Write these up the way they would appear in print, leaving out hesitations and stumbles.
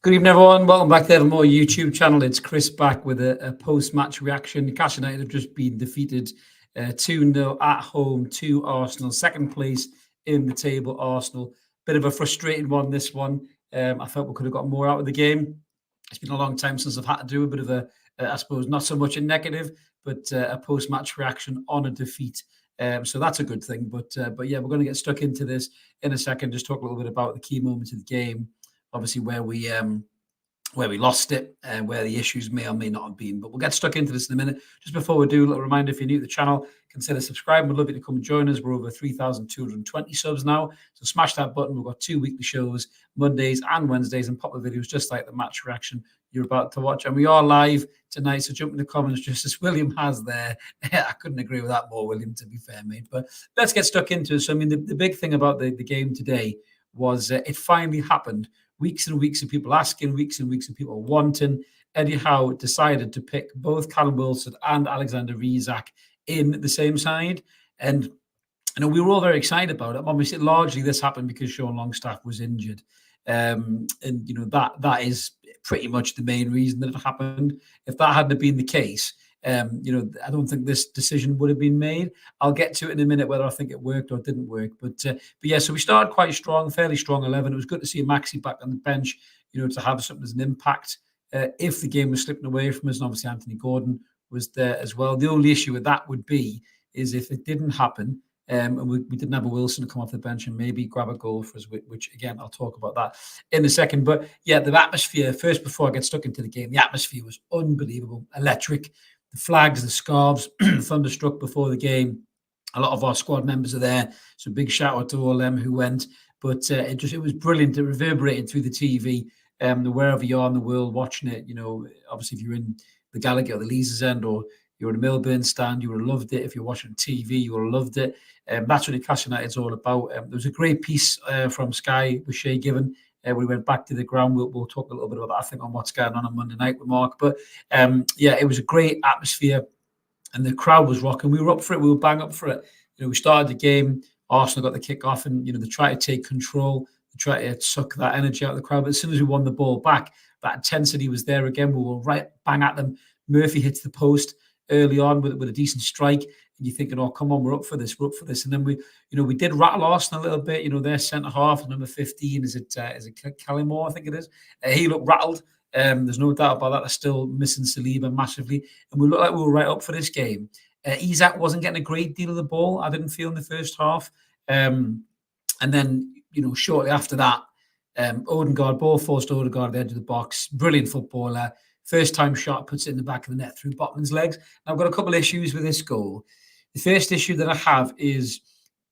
Good evening, everyone. Welcome back to the Evermore YouTube channel. It's Chris back with a post-match reaction. Newcastle United have just been defeated 2-0 at home to Arsenal. Second place in the table, Arsenal. Bit of a frustrating one, this one. I felt we could have got more out of the game. It's been a long time since I've had to do a bit of I suppose, not so much a negative, but a post-match reaction on a defeat. So that's a good thing. But yeah, we're going to get stuck into this in a second. Just talk a little bit about the key moments of the game. Obviously, where we lost it and where the issues may or may not have been. But we'll get stuck into this in a minute. Just before we do, a little reminder, if you're new to the channel, consider subscribing. We'd love you to come and join us. We're over 3,220 subs now. So smash that button. We've got 2 weekly shows, Mondays and Wednesdays, and pop the videos just like the match reaction you're about to watch. And we are live tonight, so jump in the comments just as William has there. I couldn't agree with that more, William, to be fair, mate. But let's get stuck into it. So, I mean, the big thing about the game today was it finally happened. Weeks and weeks of people asking, weeks and weeks of people wanting. Eddie Howe decided to pick both Callum Wilson and Alexander Isak in the same side. And we were all very excited about it. Obviously, largely this happened because Sean Longstaff was injured. And that is pretty much the main reason that it happened. If that hadn't been the case, I don't think this decision would have been made. I'll get to it in a minute whether I think it worked or didn't work. But yeah, so we started quite strong, fairly strong 11. It was good to see Maxi back on the bench, to have something as an impact if the game was slipping away from us. And obviously Anthony Gordon was there as well. The only issue with that would be is if it didn't happen, and we didn't have a Wilson to come off the bench and maybe grab a goal for us, which again, I'll talk about that in a second. But yeah, the atmosphere, first before I get stuck into the game, the atmosphere was unbelievable, electric. The flags, the scarves, thunderstruck before the game. A lot of our squad members are there, so big shout out to all them who went. But it was brilliant. It reverberated through the TV, wherever you are in the world watching it. Obviously if you're in the Gallagher or the Leazes End, or you're in a Milburn stand, you would have loved it. If you're watching TV, you would have loved it. That's what Newcastle United's all about. There was a great piece from Sky with Shay Given. We went back to the ground. We'll talk a little bit about that, I think, on what's going on Monday night with Mark. But yeah, it was a great atmosphere and the crowd was rocking. We were up for it. We were bang up for it. We started the game. Arsenal got the kick off and, they tried to take control. They tried to suck that energy out of the crowd. But as soon as we won the ball back, that intensity was there again. We were right bang at them. Murphy hits the post early on with a decent strike. And you're thinking, oh, come on, we're up for this. And then we did rattle Arsenal a little bit. Their centre half, number 15, is it Callimore, I think it is. He looked rattled. There's no doubt about that. They're still missing Saliba massively. And we looked like we were right up for this game. Isak wasn't getting a great deal of the ball, I didn't feel, in the first half. And then, shortly after that, Odegaard, ball forced Odegaard at the edge of the box. Brilliant footballer. First time shot, puts it in the back of the net through Botman's legs. Now, I've got a couple of issues with this goal. The first issue that I have is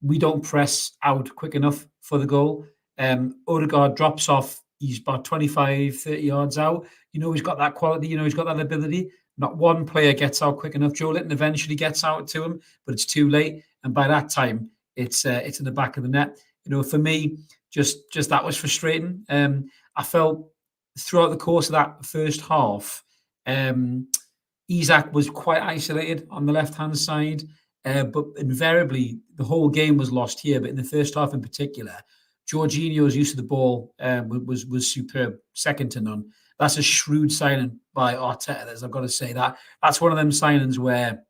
we don't press out quick enough for the goal. Odegaard drops off. He's about 25, 30 yards out. He's got that quality. He's got that ability. Not one player gets out quick enough. Joe Linton eventually gets out to him, but it's too late. And by that time, it's in the back of the net. For me, just that was frustrating. I felt throughout the course of that first half, Isak was quite isolated on the left-hand side, but invariably the whole game was lost here. But in the first half in particular, Jorginho's use of the ball was superb, second to none. That's a shrewd signing by Arteta. I've got to say that. That's one of them signings where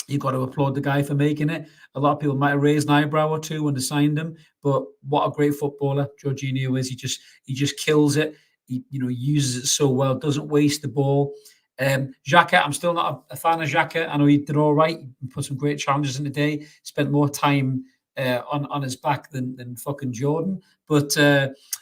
you've got to applaud the guy for making it. A lot of people might have raised an eyebrow or two when they signed him, but what a great footballer Jorginho is. He just kills it. He uses it so well, doesn't waste the ball. Xhaka, I'm still not a fan of Xhaka. I know he did all right. He put some great challenges in the day. Spent more time on his back than fucking Jordan. But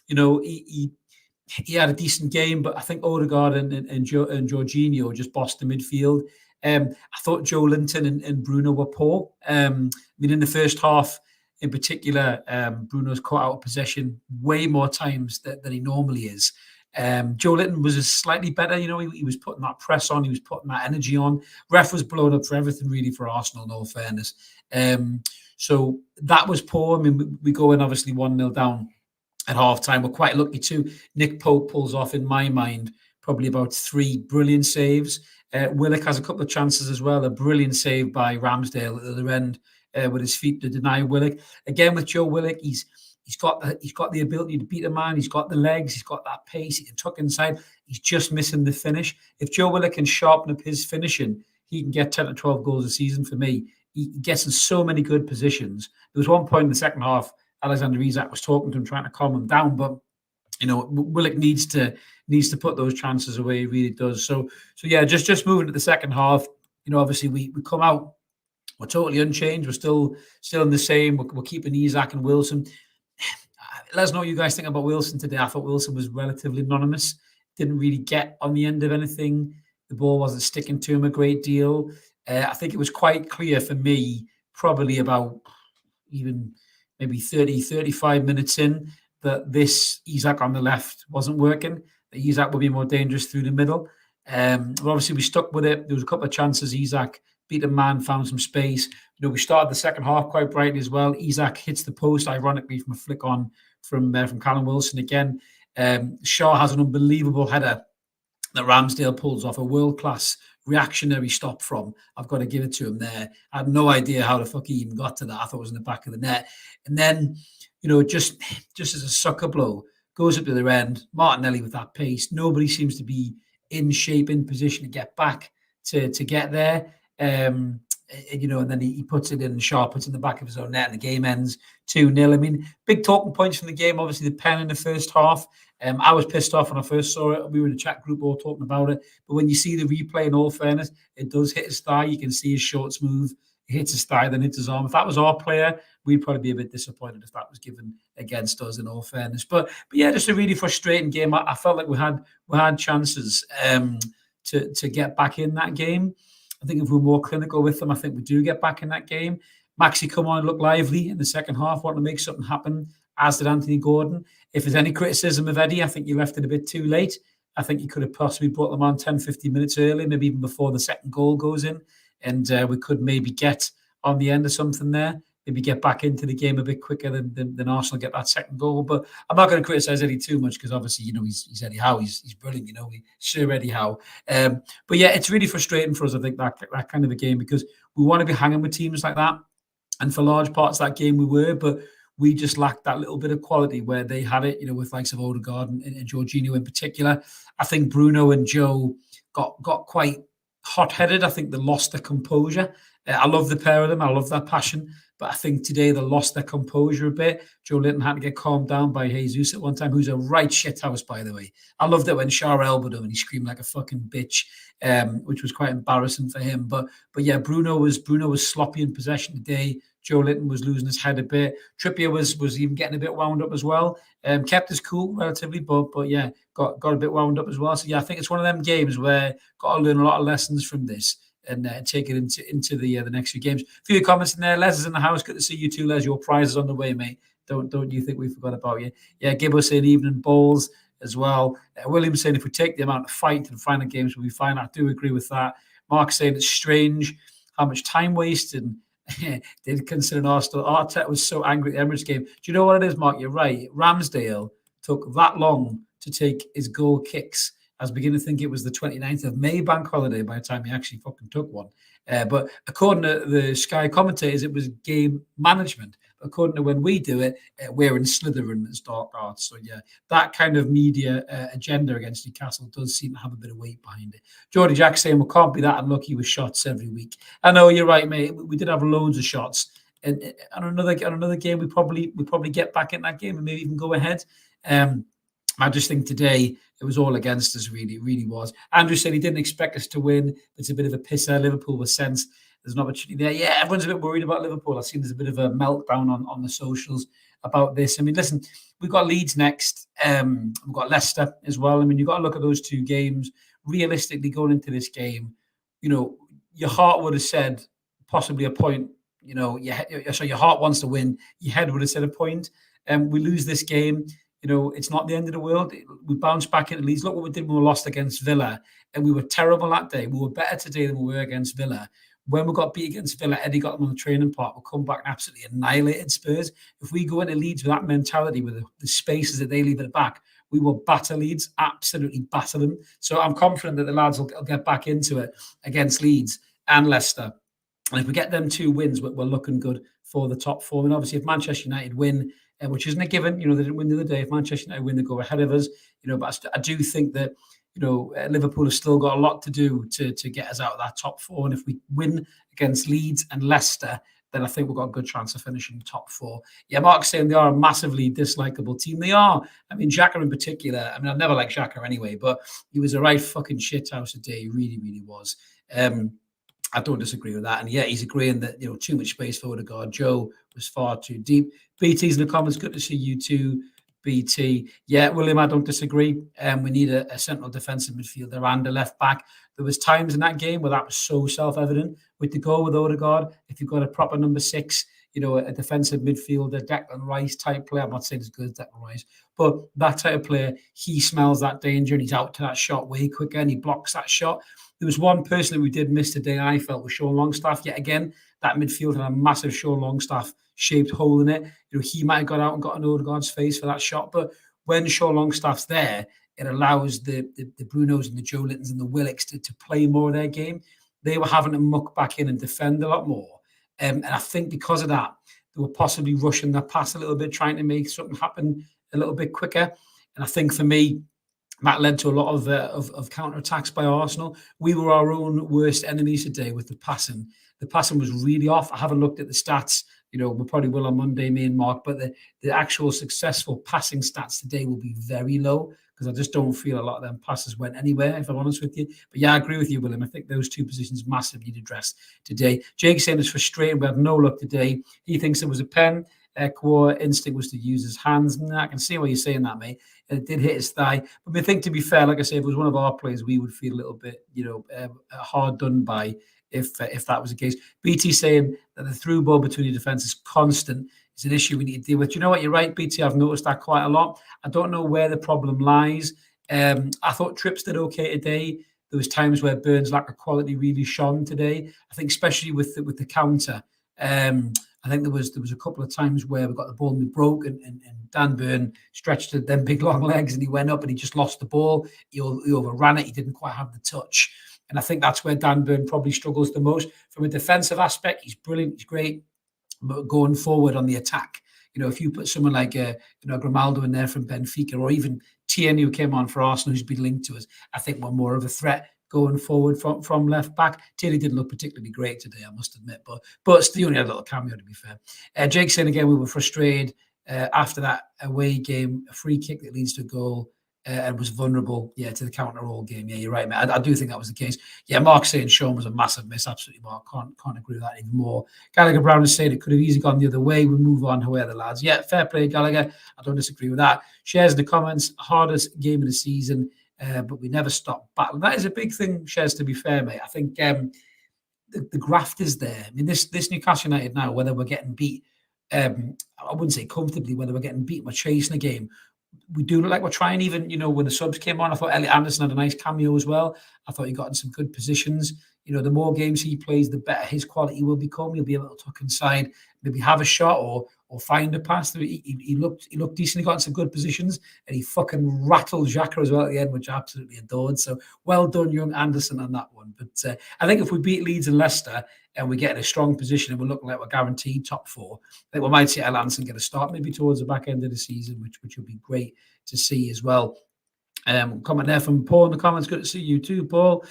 he had a decent game. But I think Odegaard and Jorginho just bossed the midfield. I thought Joe Linton and Bruno were poor. In the first half, in particular, Bruno's caught out of possession way more times than he normally is. Joe Linton was slightly better. He was putting that press on. He was putting that energy on. Ref was blown up for everything, really, for Arsenal, in all fairness. So that was poor. We go in, obviously, 1-0 down at half-time. We're quite lucky, too. Nick Pope pulls off, in my mind, probably about 3 brilliant saves. Willock has a couple of chances as well. A brilliant save by Ramsdale at the other end with his feet to deny Willock. Again, with Joe Willock, he's He's got the ability to beat a man. He's got the legs. He's got that pace. He can tuck inside. He's just missing the finish. If Joe Willock can sharpen up his finishing, he can get 10 to 12 goals a season for me. He gets in so many good positions. There was one point in the second half, Alexander Isak was talking to him, trying to calm him down, but Willock needs to put those chances away. He really does. So yeah, just moving to the second half. Obviously we come out, we're totally unchanged. We're still in the same. We're keeping Isak and Wilson. Let us know what you guys think about Wilson today. I thought Wilson was relatively anonymous. Didn't really get on the end of anything. The ball wasn't sticking to him a great deal. I think it was quite clear for me, probably about even maybe 30, 35 minutes in, that this Isak on the left wasn't working. That Isak would be more dangerous through the middle. But obviously we stuck with it. There was a couple of chances. Isak beat a man, found some space. We started the second half quite brightly as well. Isak hits the post, ironically, from a flick on from Callum Wilson again. Shaw has an unbelievable header that Ramsdale pulls off, a world-class reactionary stop from. I've got to give it to him there. I had no idea how the fuck he even got to that. I thought it was in the back of the net. And then, just as a sucker blow, goes up to the end. Martinelli with that pace. Nobody seems to be in shape, in position to get back to get there. And then he puts it in, and Shaw puts it in the back of his own net, and the game ends 2-0. I mean, big talking points from the game, obviously the pen in the first half. I was pissed off when I first saw it. We were in a chat group all talking about it. But when you see the replay, in all fairness, it does hit his thigh. You can see his shorts move. It hits his thigh, then hits his arm. If that was our player, we'd probably be a bit disappointed if that was given against us, in all fairness. But yeah, just a really frustrating game. I felt like we had chances to get back in that game. I think if we're more clinical with them, I think we do get back in that game. Maxi come on and look lively in the second half, wanting to make something happen, as did Anthony Gordon. If there's any criticism of Eddie, I think you left it a bit too late. I think you could have possibly brought them on 10, 15 minutes early, maybe even before the second goal goes in. And we could maybe get on the end of something there, maybe get back into the game a bit quicker than Arsenal get that second goal. But I'm not going to criticise Eddie too much, because obviously, he's Eddie Howe. He's brilliant, Sir Eddie Howe. But yeah, it's really frustrating for us, I think, that kind of a game, because we want to be hanging with teams like that. And for large parts of that game we were, but we just lacked that little bit of quality where they had it, with likes of Odegaard and Jorginho in particular. I think Bruno and Joe got quite hot-headed. I think they lost their composure. I love the pair of them. I love that passion. But I think today they lost their composure a bit. Joe Linton had to get calmed down by Jesus at one time, who's a right shithouse, by the way. I loved it when Shaw elbowed him and he screamed like a fucking bitch, which was quite embarrassing for him. But yeah, Bruno was sloppy in possession today. Joe Linton was losing his head a bit. Trippier was even getting a bit wound up as well. Kept his cool relatively, but yeah, got a bit wound up as well. So yeah, I think it's one of them games where got to learn a lot of lessons from this and take it into the next few games. A few comments in there. Les is in the house. Good to see you too, Les. Your prize is on the way, mate. Don't you think we forgot about you? Yeah, Gibbo saying evening balls as well. William saying if we take the amount of fight and final games, we'll be fine. I do agree with that. Mark saying it's strange how much time wasted. Did consider Arsenal. Arteta was so angry at the Emirates game. Do you know what it is, Mark? You're right. Ramsdale took that long to take his goal kicks. I was beginning to think it was the 29th of May bank holiday by the time he actually fucking took one. But according to the Sky commentators, it was game management. According to when we do it, we're in Slytherin as dark arts. So yeah, that kind of media agenda against Newcastle does seem to have a bit of weight behind it. Geordie Jack saying we can't be that unlucky with shots every week. I know you're right, mate. We did have loads of shots, and on another game we probably get back in that game and maybe even go ahead. I just think today it was all against us, really, really was. Andrew said he didn't expect us to win. It's a bit of a pisser. Liverpool was sensed. There's an opportunity there. Yeah, everyone's a bit worried about Liverpool. I've seen there's a bit of a meltdown on the socials about this. I mean, listen, we've got Leeds next. We've got Leicester as well. I mean, you've got to look at those two games. Realistically, going into this game, your heart would have said possibly a point. So your heart wants to win. Your head would have said a point. We lose this game. It's not the end of the world. We bounce back into Leeds. Look what we did when we lost against Villa. And we were terrible that day. We were better today than we were against Villa. When we got beat against Villa, Eddie got them on the training park. We'll come back and absolutely annihilated Spurs. If we go into Leeds with that mentality, with the spaces that they leave at the back, we will batter Leeds, absolutely batter them. So I'm confident that the lads will get back into it against Leeds and Leicester. And if we get them 2 wins, we're looking good for the top four. And obviously, if Manchester United win, which isn't a given, they didn't win the other day. If Manchester United win, they go ahead of us. But I do think that Liverpool have still got a lot to do to get us out of that top four. And if we win against Leeds and Leicester, then I think we've got a good chance of finishing top four. Yeah, Mark's saying they are a massively dislikable team. They are. I mean, Xhaka in particular. I mean, I've never liked Xhaka anyway, but he was a right fucking shit house today. He really, really was. I don't disagree with that. And yeah, he's agreeing that, too much space for Odegaard. Joe was far too deep. BT's in the comments. Good to see you too, BT. Yeah, William, I don't disagree. We need a central defensive midfielder and a left back. There was times in that game where that was so self-evident. With the goal with Odegaard, if you've got a proper number 6, a defensive midfielder, Declan Rice type player. I'm not saying as good as Declan Rice, but that type of player, he smells that danger and he's out to that shot way quicker and he blocks that shot. There was one person that we did miss today, I felt, was Sean Longstaff. Yet again, that midfield had a massive Sean Longstaff shaped hole in it. He might have got out and got an Odegaard's face for that shot, but when Sean Longstaff's there, it allows the Brunos and the Joe Littons and the Willocks to play more of their game. They were having to muck back in and defend a lot more. And I think because of that, they were possibly rushing their pass a little bit, trying to make something happen a little bit quicker. And I think for me, that led to a lot of counter-attacks by Arsenal. We were our own worst enemies today with the passing. The passing was really off. I haven't looked at the stats. We probably will on Monday, me and Mark, but the actual successful passing stats today will be very low because I just don't feel a lot of them passes went anywhere, if I'm honest with you. But yeah, I agree with you, William. I think those two positions massively need addressed today. Jake saying it's frustrating. We had no luck today. He thinks it was a pen. Core instinct was to use his hands. I can see why you're saying that, mate. It did hit his thigh. But I think, to be fair, like I said, if it was one of our players, we would feel a little bit, hard done by if that was the case. BT saying that the through ball between the defence is constant. It's an issue we need to deal with. You know what? You're right, BT. I've noticed that quite a lot. I don't know where the problem lies. I thought Trips did okay today. There was times where Burns' lack of quality really shone today. I think especially with the counter. I think there was a couple of times where we got the ball and we broke and Dan Burn stretched them big long legs and he went up and he just lost the ball. He overran it. He didn't quite have the touch. And I think that's where Dan Burn probably struggles the most. From a defensive aspect, he's brilliant. He's great. But going forward on the attack, if you put someone like Grimaldo in there from Benfica or even Tierney who came on for Arsenal who's been linked to us, I think we're more of a threat going forward from left back. Tierney didn't look particularly great today, I must admit, but still only had a little cameo, to be fair. Jake saying again, we were frustrated after that away game, a free kick that leads to a goal and was vulnerable, to the counter all game. Yeah, you're right, mate. I do think that was the case. Yeah, Mark saying Sean was a massive miss. Absolutely, Mark. Can't agree with that even more. Gallagher Brown is saying it could have easily gone the other way. We move on. Who are the lads? Yeah, fair play, Gallagher. I don't disagree with that. Shares in the comments. Hardest game of the season. But we never stop battling. That is a big thing, Shares, to be fair, mate. I think the graft is there. I mean, this Newcastle United now, whether we're getting beat, I wouldn't say comfortably, whether we're getting beat, we're chasing a game. We do look like we're trying. Even, when the subs came on, I thought Elliot Anderson had a nice cameo as well. I thought he got in some good positions. The more games he plays, the better his quality will become. He'll be able to tuck inside, maybe have a shot or find a pass. He looked decent. He got in some good positions and he fucking rattled Xhaka as well at the end, which I absolutely adored. So well done, young Anderson, on that one. But I think if we beat Leeds and Leicester and we get in a strong position and we're looking like we're guaranteed top four, I think we might see Elliot Anderson get a start maybe towards the back end of the season, which would be great to see as well. Comment there from Paul in the comments. Good to see you too, Paul.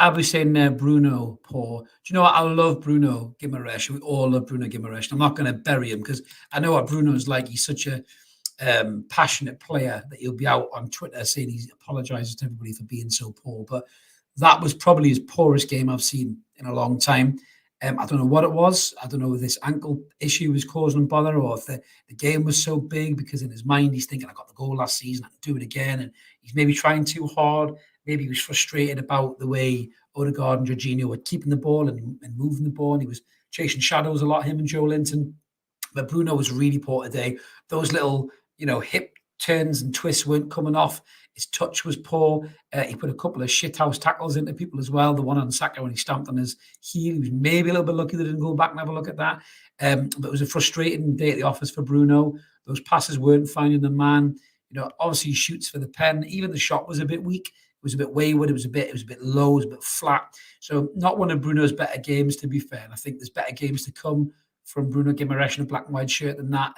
Abu saying Bruno, Paul. Do you know what? I love Bruno Guimaraes. We all love Bruno Guimaraes. I'm not going to bury him because I know what Bruno's like. He's such a passionate player that he'll be out on Twitter saying he apologises to everybody for being so poor. But that was probably his poorest game I've seen in a long time. I don't know what it was. I don't know if this ankle issue was causing him bother or if the game was so big because in his mind he's thinking, I got the goal last season, I can do it again. And he's maybe trying too hard. Maybe he was frustrated about the way Odegaard and Jorginho were keeping the ball and moving the ball. And he was chasing shadows a lot, him and Joe Linton. But Bruno was really poor today. Those little, hip turns and twists weren't coming off. His touch was poor. He put a couple of shithouse tackles into people as well. The one on Saka when he stamped on his heel. He was maybe a little bit lucky they didn't go back and have a look at that. But it was a frustrating day at the office for Bruno. Those passes weren't finding the man. Obviously he shoots for the pen. Even the shot was a bit weak. It was a bit wayward. It was a bit low. It was a bit flat. So not one of Bruno's better games, to be fair. And I think there's better games to come from Bruno Guimaraes in a black and white shirt than that.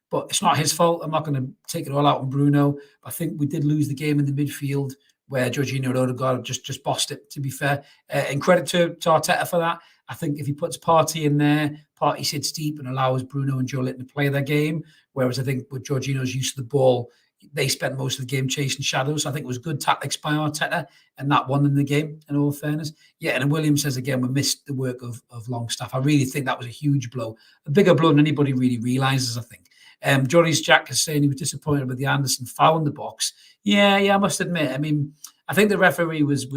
But it's not his fault. I'm not going to take it all out on Bruno. I think we did lose the game in the midfield where Jorginho and Odegaard just bossed it, to be fair. And credit to Arteta for that. I think if he puts Partey in there, Partey sits deep and allows Bruno and Joe Linton to play their game. Whereas I think with Jorginho's use of the ball, they spent most of the game chasing shadows. I think it was good tactics by Arteta, and that won in the game, in all fairness. Yeah, and William says again, we missed the work of Longstaff. I really think that was a huge blow, a bigger blow than anybody really realises, I think. Johnny's Jack is saying he was disappointed with the Anderson foul in the box. Yeah, I must admit. I mean, I think the referee was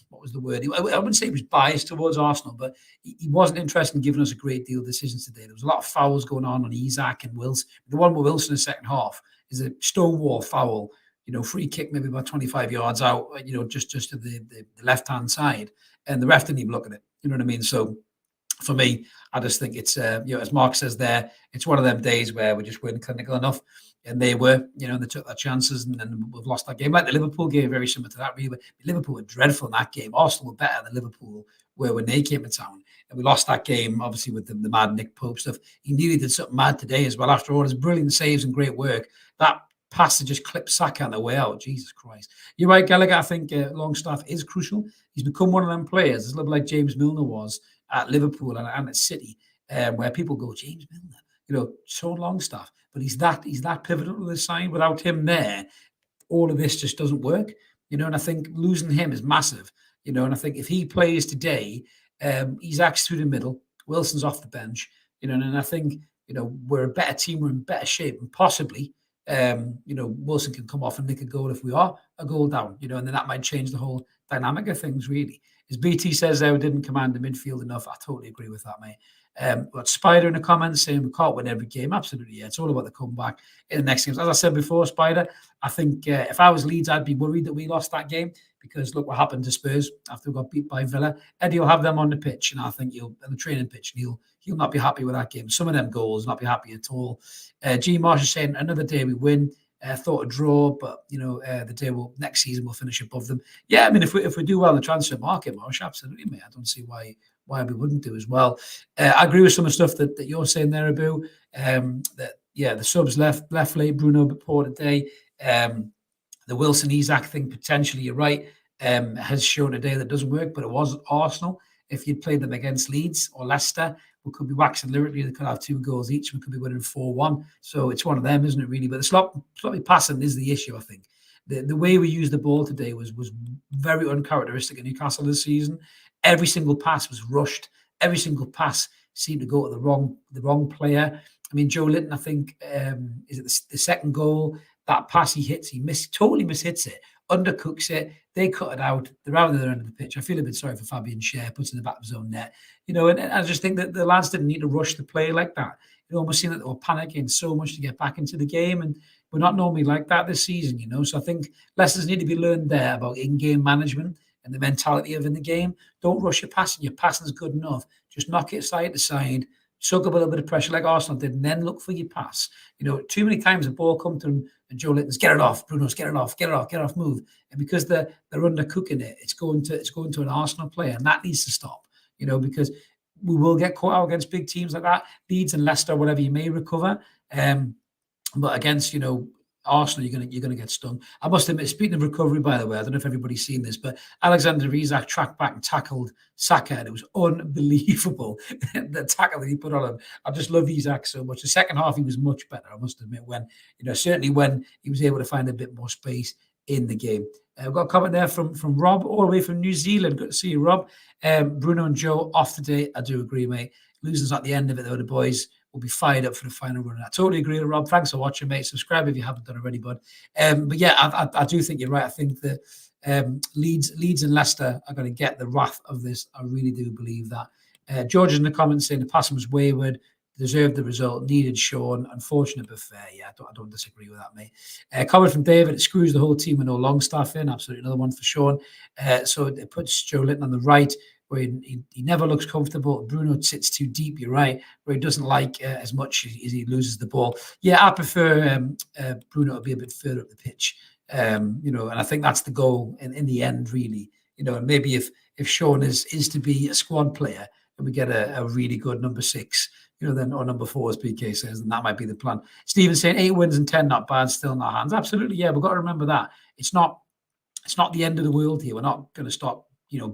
what was the word? I wouldn't say he was biased towards Arsenal, but he wasn't interested in giving us a great deal of decisions today. There was a lot of fouls going on Isak and Wilson. The one with Wilson in the second half is a stonewall foul, free kick maybe about 25 yards out, just to the left-hand side. And the ref didn't even look at it. You know what I mean? So for me, I just think it's, as Mark says there, it's one of them days where we just weren't clinical enough. And they were, and they took their chances, and then we've lost that game. Like the Liverpool game, very similar to that, really. But Liverpool were dreadful in that game. Arsenal were better than Liverpool were when they came to town. And we lost that game, obviously, with the mad Nick Pope stuff. He nearly did something mad today as well. After all his brilliant saves and great work, that pass to just clip Saka on the way out. Jesus Christ. You're right, Gallagher. I think Longstaff is crucial. He's become one of them players. It's a little like James Milner was at Liverpool and at City, where people go, James Milner, so Longstaff. But he's that pivotal to the side. Without him there, all of this just doesn't work. And I think losing him is massive. And I think if he plays today, Isak's through the middle, Wilson's off the bench, and I think, we're a better team, we're in better shape, and possibly, Wilson can come off and nick a goal if we are a goal down, and then that might change the whole dynamic of things, really. As BT says there, we didn't command the midfield enough. I totally agree with that, mate. Got Spider in the comments saying we can't win every game. Absolutely, yeah. It's all about the comeback in the next games. As I said before, Spider, I think if I was Leeds, I'd be worried that we lost that game because look what happened to Spurs after we got beat by Villa. Eddie will have them on the pitch, and I think on the training pitch, and he'll not be happy with that game. Some of them goals, not be happy at all. G. Marsh is saying another day we win. Thought a draw, but the day next season we'll finish above them. Yeah, I mean if we do well in the transfer market, Marsh, absolutely, mate. I don't see why we wouldn't do as well. I agree with some of the stuff that you're saying there, Abu. The subs left late, Bruno before today. The Wilson Isak thing, potentially, you're right, has shown today that doesn't work, but it was Arsenal. If you'd played them against Leeds or Leicester, we could be waxing lyrically. They could have 2 goals each. We could be winning 4-1. So it's one of them, isn't it, really? But the sloppy passing is the issue, I think. The way we used the ball today was very uncharacteristic of Newcastle this season. Every single pass was rushed. Every single pass seemed to go to the wrong player. I mean, Joe Linton, I think, is it the second goal? That pass he hits, totally mishits it, undercooks it. They cut it out. They're out of the end of the pitch. I feel a bit sorry for Fabian Schär, puts it in the back of his own net. And I just think that the lads didn't need to rush the play like that. It almost seemed that they were panicking so much to get back into the game, and we're not normally like that this season, So I think lessons need to be learned there about in-game management and the mentality of in the game. Don't rush your passing. Your passing's good enough. Just knock it side to side, soak up a little bit of pressure like Arsenal did, and then look for your pass. Too many times the ball come to them and Joe Linton's get it off, Bruno's get it off, move. And because they're undercooking it, it's going to an Arsenal player, and that needs to stop. Because we will get caught out against big teams like that, Leeds and Leicester, whatever, you may recover. But against, Arsenal, you're gonna get stung. I must admit, speaking of recovery, by the way, I don't know if everybody's seen this, but Alexander Isak tracked back and tackled Saka, and it was unbelievable the tackle that he put on him. I just love Isak so much. The second half, he was much better, I must admit, when certainly when he was able to find a bit more space in the game. We've got a comment there from Rob, all the way from New Zealand. Good to see you, Rob. Bruno and Joe off today. I do agree, mate. Losing's not the end of it, though. The boys will be fired up for the final run. I totally agree with Rob. Thanks for watching, mate. Subscribe if you haven't done already, bud. But yeah, I do think you're right. I think that Leeds and Leicester are going to get the wrath of this. I really do believe that. George is in the comments saying the passing was wayward, deserved the result, needed Sean. Unfortunate but fair. Yeah, I don't disagree with that, mate. Comment from David, it screws the whole team with no Longstaff in. Absolutely another one for Sean. So it puts Joe Linton on the right, where he never looks comfortable. Bruno sits too deep, you're right, where he doesn't like as much as he loses the ball. Yeah, I prefer Bruno to be a bit further up the pitch, and I think that's the goal in the end, really. And maybe if Sean is to be a squad player, and we get a really good number 6, then, or number 4, as PK says, and that might be the plan. Stephen saying 8 wins and 10 not bad, still in our hands. Absolutely, yeah, we've got to remember that. It's not the end of the world here. We're not going to stop,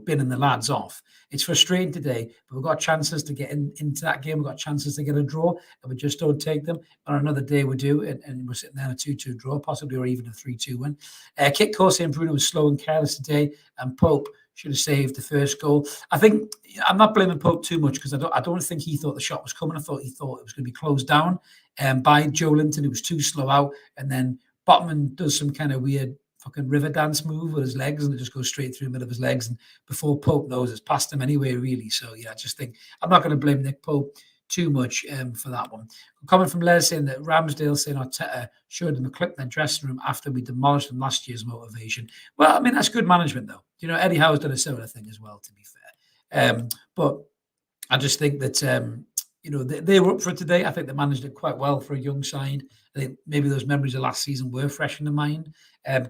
binning the lads off. It's frustrating today, but we've got chances to get into that game. We've got chances to get a draw, and we just don't take them. On another day, we do, and we're sitting there in a 2-2 draw, possibly, or even a 3-2 win. Kit Core saying Bruno was slow and careless today, and Pope should have saved the first goal. I think I'm not blaming Pope too much, because I don't think he thought the shot was coming. I thought he thought it was going to be closed down by Joe Linton. It was too slow out, and then Botman does some kind of weird fucking river dance move with his legs, and it just goes straight through the middle of his legs, and before Pope knows, it's past him anyway, really. So yeah, I just think I'm not going to blame Nick Pope too much for that one. Comment from Les saying that Ramsdale saying Arteta showed them a clip in their dressing room after we demolished them last year's motivation. Well, I mean, that's good management, though. Eddie Howe's done a similar thing as well, to be fair. But I just think that they were up for it today. I think they managed it quite well for a young side. I think maybe those memories of last season were fresh in the mind.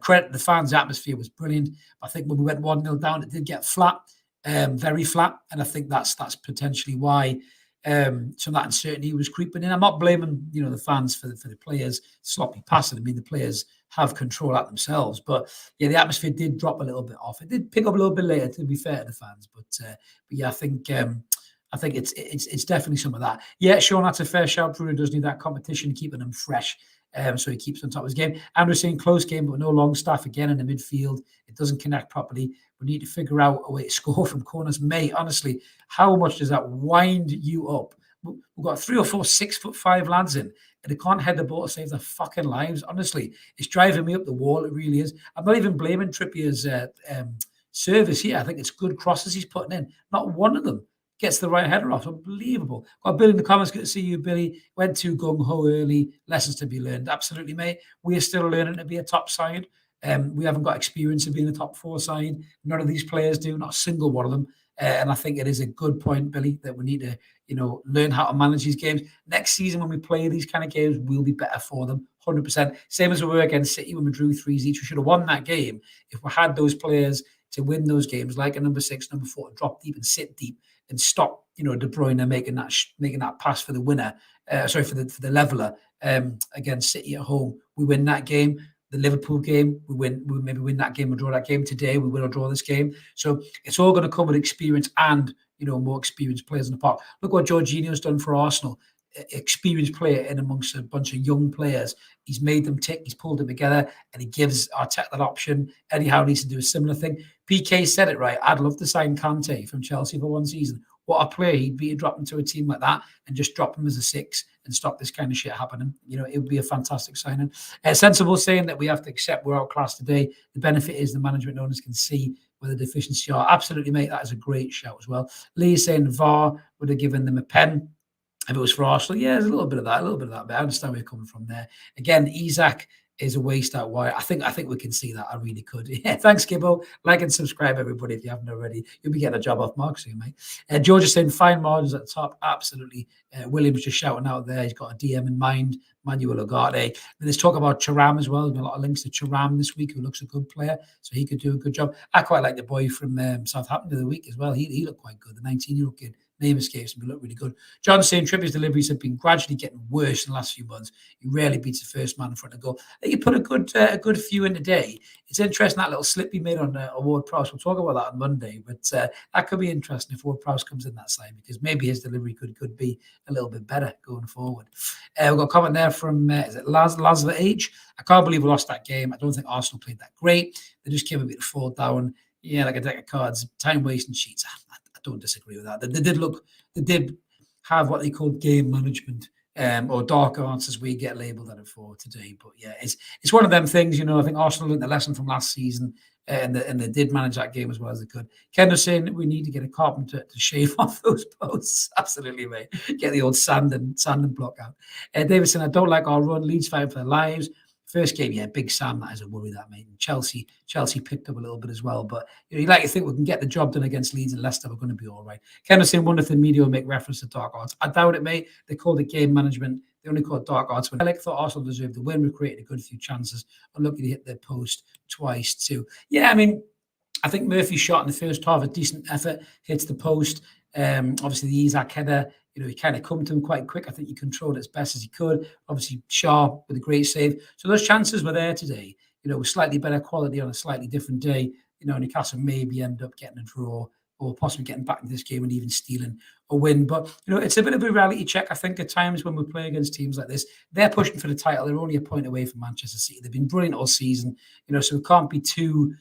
Credit the fans' atmosphere was brilliant. I think when we went 1-0 down, it did get flat, very flat, and I think that's potentially why some of that uncertainty was creeping in. I'm not blaming the fans for the players sloppy passing. I mean, the players have control at themselves, but yeah, the atmosphere did drop a little bit off. It did pick up a little bit later, to be fair to the fans, but yeah, I think it's definitely some of that. Yeah, Sean, that's a fair shout. Bruno does need that competition, keeping him fresh, so he keeps on top of his game. And we're seeing close game, but no Longstaff again in the midfield. It doesn't connect properly. We need to figure out a way to score from corners. Mate, honestly, how much does that wind you up? We've got 3 or 4 6'5" lads in, and they can't head the ball to save their fucking lives. Honestly, it's driving me up the wall. It really is. I'm not even blaming Trippier's service here. I think it's good crosses he's putting in. Not one of them gets the right header off. Unbelievable. Got Billy in the comments. Good to see you, Billy. Went too gung-ho early. Lessons to be learned. Absolutely, mate. We are still learning to be a top side. We haven't got experience of being a top 4 side. None of these players do, not a single one of them. And I think it is a good point, Billy, that we need to, learn how to manage these games. Next season, when we play these kind of games, we'll be better for them, 100%. Same as we were against City when we drew 3s each. We should have won that game if we had those players to win those games, like a number 6, number 4, drop deep and sit deep and stop, De Bruyne making that pass for the winner. For the leveler against City at home. We win that game. The Liverpool game, we maybe win that game or draw that game. Today, we win or draw this game. So it's all going to come with experience and, more experienced players in the park. Look what Jorginho's done for Arsenal. Experienced player in amongst a bunch of young players. He's made them tick. He's pulled them together, and he gives Arteta that option. Eddie Howe needs to do a similar thing. PK said it right. I'd love to sign Kante from Chelsea for one season. What a player he'd be to drop into a team like that and just drop him as a 6 and stop this kind of shit happening. It would be a fantastic signing. Sensible saying that we have to accept we're outclassed today. The benefit is the management owners can see where the deficiencies are. Absolutely, mate. That is a great shout as well. Lee is saying VAR would have given them a pen if it was for Arsenal. Yeah, there's a little bit of that, but I understand where you're coming from there. Again, Isaac is a waste out wide. I think we can see that. I really could. Yeah, thanks, Gibbo. Like and subscribe, everybody, if you haven't already. You'll be getting a job off Mark soon, mate. George is saying fine margins at the top. Absolutely. William's just shouting out there. He's got a DM in mind. Manuel Ugarte. And there's talk about Thuram as well. There's been a lot of links to Thuram this week, who looks a good player, so he could do a good job. I quite like the boy from Southampton of the week as well. He looked quite good. The 19-year-old kid. Name escapes me, look really good. John saying Trippier's deliveries have been gradually getting worse in the last few months. He rarely beats the first man in front of goal. I think he put a good few in today. It's interesting that little slip he made on Ward-Prowse. We'll talk about that on Monday, but that could be interesting if Ward-Prowse comes in that side, because maybe his delivery could be a little bit better going forward. We've got a comment there from is it Laz H? I can't believe we lost that game. I don't think Arsenal played that great. They just came a bit fall down. Yeah, like a deck of cards, time wasting sheets. I don't disagree with that. They did have what they call game management, or dark arts, as we get labelled at it for today. But yeah, it's one of them things. I think Arsenal learned the lesson from last season, and they did manage that game as well as they could. Ken was saying that we need to get a carpenter to shave off those posts. Absolutely, mate. Get the old sand and block out. David saying, I don't like our run. Leeds fighting for their lives. First game, yeah, Big Sam, that is a worry, that, mate. Chelsea picked up a little bit as well, but you like to think we can get the job done against Leeds and Leicester. We're going to be all right. Ken was saying, wonder if the media will make reference to dark arts. I doubt it, mate. They called it game management. They only called dark arts when Alec thought Arsenal deserved the win. We created a good few chances. Unlucky to hit their post twice too. Yeah, I mean, I think Murphy's shot in the first half, a decent effort, hits the post. Obviously, the Isaac header, he kind of come to him quite quick. I think he controlled it as best as he could. Obviously, Shaw with a great save. So those chances were there today. With slightly better quality on a slightly different day. Newcastle maybe end up getting a draw or possibly getting back into this game and even stealing a win. But, it's a bit of a reality check, I think, at times when we play against teams like this. They're pushing for the title. They're only a point away from Manchester City. They've been brilliant all season, so we can't be too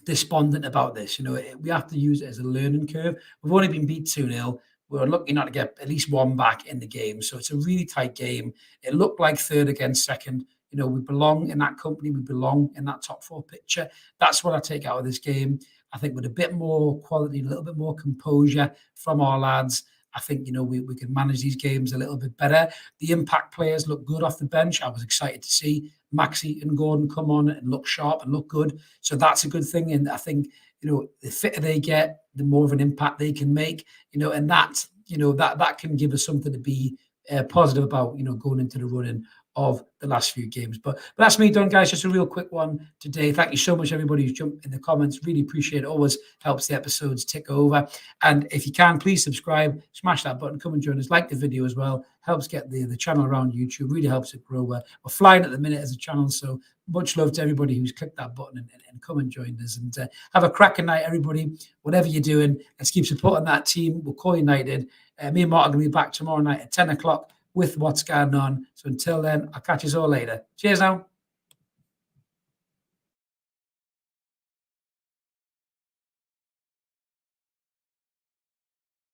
despondent about this. We have to use it as a learning curve. We've only been beat 2-0. We're lucky not to get at least one back in the game. So it's a really tight game. It looked like third against second. We belong in that company. We belong in that top four picture. That's what I take out of this game. I think with a bit more quality, a little bit more composure from our lads, I think, we can manage these games a little bit better. The impact players look good off the bench. I was excited to see Maxi and Gordon come on and look sharp and look good. So that's a good thing. And I think, the fitter they get, the more of an impact they can make, and that can give us something to be positive about, going into the running of the last few games. But that's me done, guys. Just a real quick one today. Thank you so much, everybody who's jumped in the comments. Really appreciate it. Always helps the episodes tick over. And if you can, please subscribe, smash that button, come and join us. Like the video as well. Helps get the channel around YouTube. Really helps it grow. We're flying at the minute as a channel. So much love to everybody who's clicked that button and come and join us. And have a cracking night, everybody. Whatever you're doing, let's keep supporting that team. We'll call United. Me and Mark are going to be back tomorrow night at 10 o'clock with what's going on. So until then, I'll catch you all later. Cheers now.